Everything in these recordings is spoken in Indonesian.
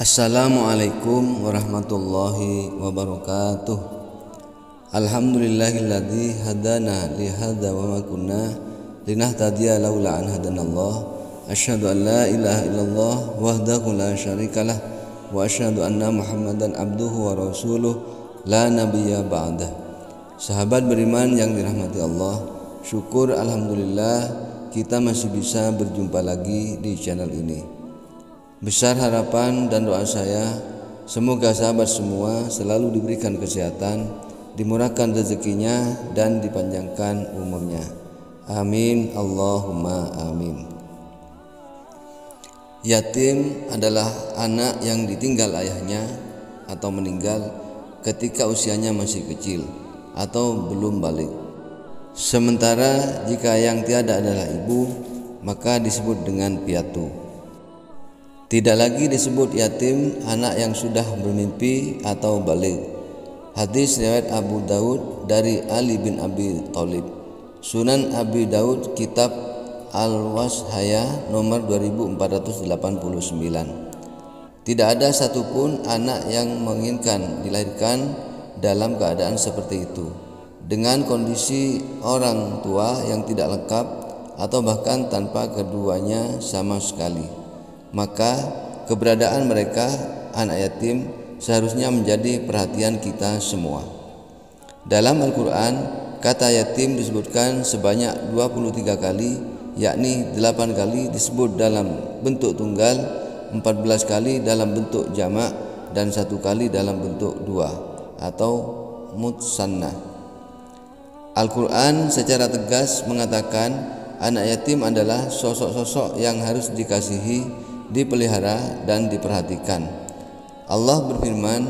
Assalamualaikum warahmatullahi wabarakatuh. Alhamdulillahilladzi hadana li hadza wa ma kunna linahtadiya laula an hadanallah. Asyhadu an la ilaha illallah wahdahu la syarikalah wa asyhadu anna Muhammadan abduhu wa rasuluh la nabiyya ba'dah. Sahabat beriman yang dirahmati Allah, syukur alhamdulillah kita masih bisa berjumpa lagi di channel ini. Besar harapan dan doa saya, semoga sahabat semua selalu diberikan kesehatan, dimurahkan rezekinya, dan dipanjangkan umurnya. Amin, Allahumma amin. Yatim adalah anak yang ditinggal ayahnya atau meninggal ketika usianya masih kecil atau belum balik. Sementara jika yang tiada adalah ibu, maka disebut dengan piatu. Tidak lagi disebut yatim anak yang sudah bermimpi atau balik. Hadis riwayat Abu Daud dari Ali bin Abi Thalib. Sunan Abi Daud kitab Al-Washaya nomor 2489. Tidak ada satupun anak yang menginginkan dilahirkan dalam keadaan seperti itu, dengan kondisi orang tua yang tidak lengkap atau bahkan tanpa keduanya sama sekali. Maka keberadaan mereka, anak yatim, seharusnya menjadi perhatian kita semua. Dalam Al-Quran, kata yatim disebutkan sebanyak 23 kali, yakni 8 kali disebut dalam bentuk tunggal, 14 kali dalam bentuk jamak, dan 1 kali dalam bentuk dua atau mutsannah. Al-Quran secara tegas mengatakan anak yatim adalah sosok-sosok yang harus dikasihi, dipelihara, dan diperhatikan. Allah berfirman,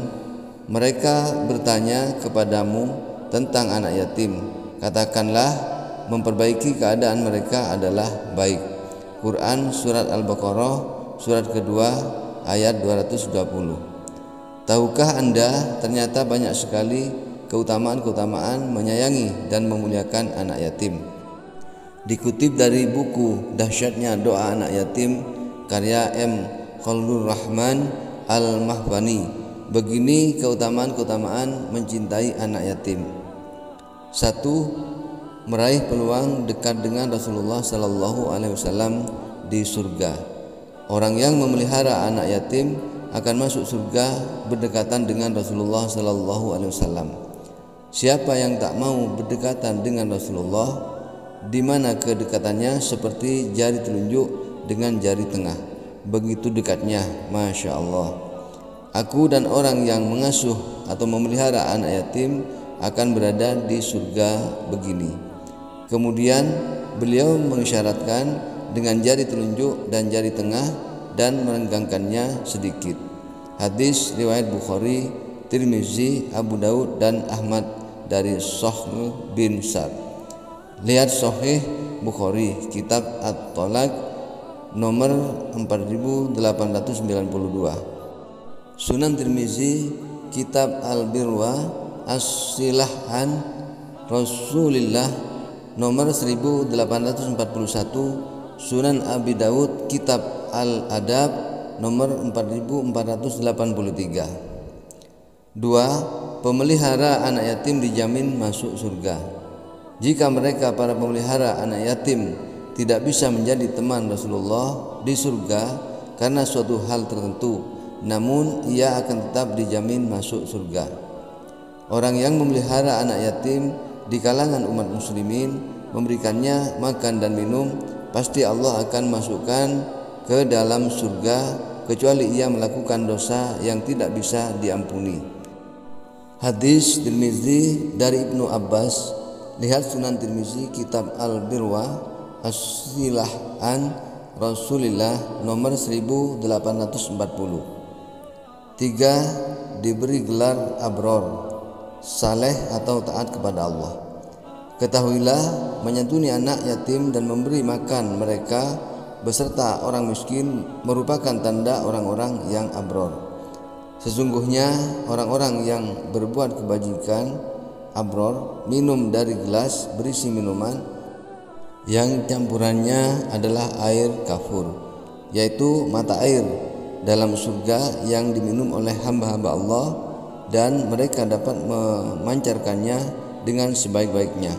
mereka bertanya kepadamu tentang anak yatim, katakanlah memperbaiki keadaan mereka adalah baik. Quran surat Al-Baqarah surat kedua ayat 220. Tahukah Anda ternyata banyak sekali keutamaan-keutamaan menyayangi dan memuliakan anak yatim. Dikutip dari buku Dahsyatnya Doa Anak Yatim karya M. Khalilur Rahman Al-Mahfani, begini keutamaan-keutamaan mencintai anak yatim. 1. Meraih peluang dekat dengan Rasulullah Sallallahu Alaihi Wasallam di surga. Orang yang memelihara anak yatim akan masuk surga berdekatan dengan Rasulullah Sallallahu Alaihi Wasallam. Siapa yang tak mau berdekatan dengan Rasulullah, di mana kedekatannya seperti jari telunjuk dengan jari tengah, begitu dekatnya, Masya Allah. Aku dan orang yang mengasuh atau memelihara anak yatim akan berada di surga begini. Kemudian beliau mengisyaratkan dengan jari telunjuk dan jari tengah dan merenggangkannya sedikit. Hadis riwayat Bukhari, Tirmizi, Abu Daud, dan Ahmad dari Sahl bin Sa'd. Lihat Sahih Bukhari kitab At-Talaq nomor 4892. Sunan Tirmizi kitab Al-Birwa As-Silah an Rasulillah nomor 1841. Sunan Abi Daud kitab Al-Adab nomor 4483. 2. Pemelihara anak yatim dijamin masuk surga. Jika mereka para pemelihara anak yatim tidak bisa menjadi teman Rasulullah di surga karena suatu hal tertentu, namun ia akan tetap dijamin masuk surga. Orang yang memelihara anak yatim di kalangan umat muslimin, memberikannya makan dan minum, pasti Allah akan masukkan ke dalam surga kecuali ia melakukan dosa yang tidak bisa diampuni. Hadis Tirmizi dari Ibnu Abbas. Lihat Sunan Tirmizi kitab Al-Birwa As-Silah an Rasulillah nomor 1840. 3. Diberi gelar abror, saleh atau taat kepada Allah. Ketahuilah, menyantuni anak yatim dan memberi makan mereka beserta orang miskin merupakan tanda orang-orang yang abror. Sesungguhnya orang-orang yang berbuat kebajikan abror minum dari gelas berisi minuman yang campurannya adalah air kafur, yaitu mata air dalam surga yang diminum oleh hamba-hamba Allah, dan mereka dapat memancarkannya dengan sebaik-baiknya.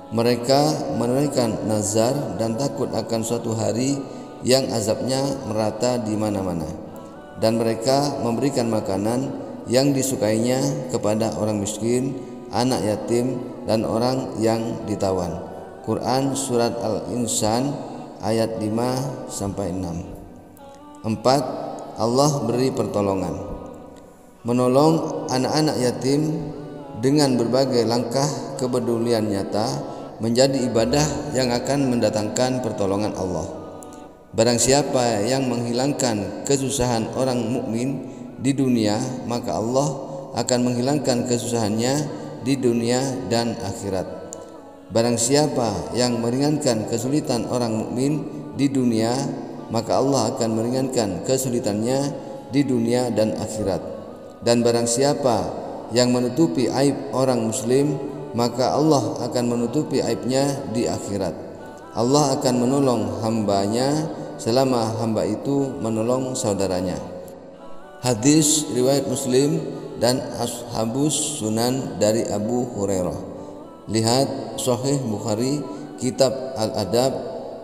Mereka menunaikan nazar dan takut akan suatu hari yang azabnya merata di mana-mana, dan mereka memberikan makanan yang disukainya kepada orang miskin, anak yatim, dan orang yang ditawan. Quran Surat Al-Insan ayat 5-6. 4. Allah beri pertolongan. Menolong anak-anak yatim dengan berbagai langkah kepedulian nyata menjadi ibadah yang akan mendatangkan pertolongan Allah. Barang siapa yang menghilangkan kesusahan orang mukmin di dunia, maka Allah akan menghilangkan kesusahannya di dunia dan akhirat. Barang siapa yang meringankan kesulitan orang mukmin di dunia, maka Allah akan meringankan kesulitannya di dunia dan akhirat. Dan barang siapa yang menutupi aib orang muslim, maka Allah akan menutupi aibnya di akhirat. Allah akan menolong hambanya selama hamba itu menolong saudaranya. Hadis riwayat Muslim dan Ashabus Sunan dari Abu Hurairah. Lihat Sahih Bukhari Kitab Al-Adab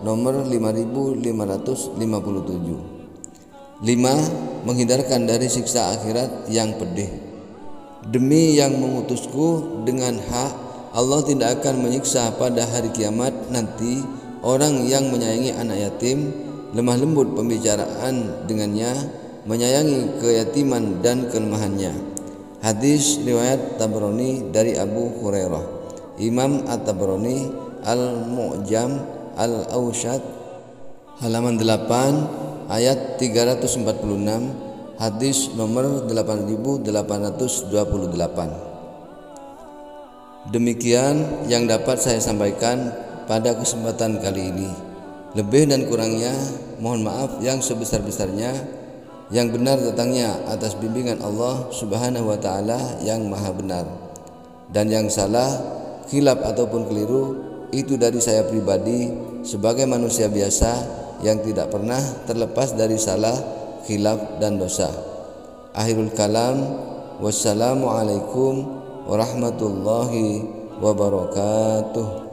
nomor 5557. 5. Menghindarkan dari siksa akhirat yang pedih. Demi yang mengutusku dengan hak, Allah tidak akan menyiksa pada hari kiamat nanti orang yang menyayangi anak yatim, lemah lembut pembicaraan dengannya, menyayangi keyatiman dan kelemahannya. Hadis riwayat Tabrani dari Abu Hurairah. Imam At-Tabrani Al-Mu'jam Al-Awsat halaman 8 ayat 346, hadis nomor 8828. Demikian yang dapat saya sampaikan pada kesempatan kali ini. Lebih dan kurangnya mohon maaf yang sebesar-besarnya. Yang benar datangnya atas bimbingan Allah Subhanahu wa Ta'ala yang Maha Benar, dan yang salah, khilaf ataupun keliru itu dari saya pribadi sebagai manusia biasa yang tidak pernah terlepas dari salah, khilaf, dan dosa. Akhirul kalam, wassalamualaikum warahmatullahi wabarakatuh.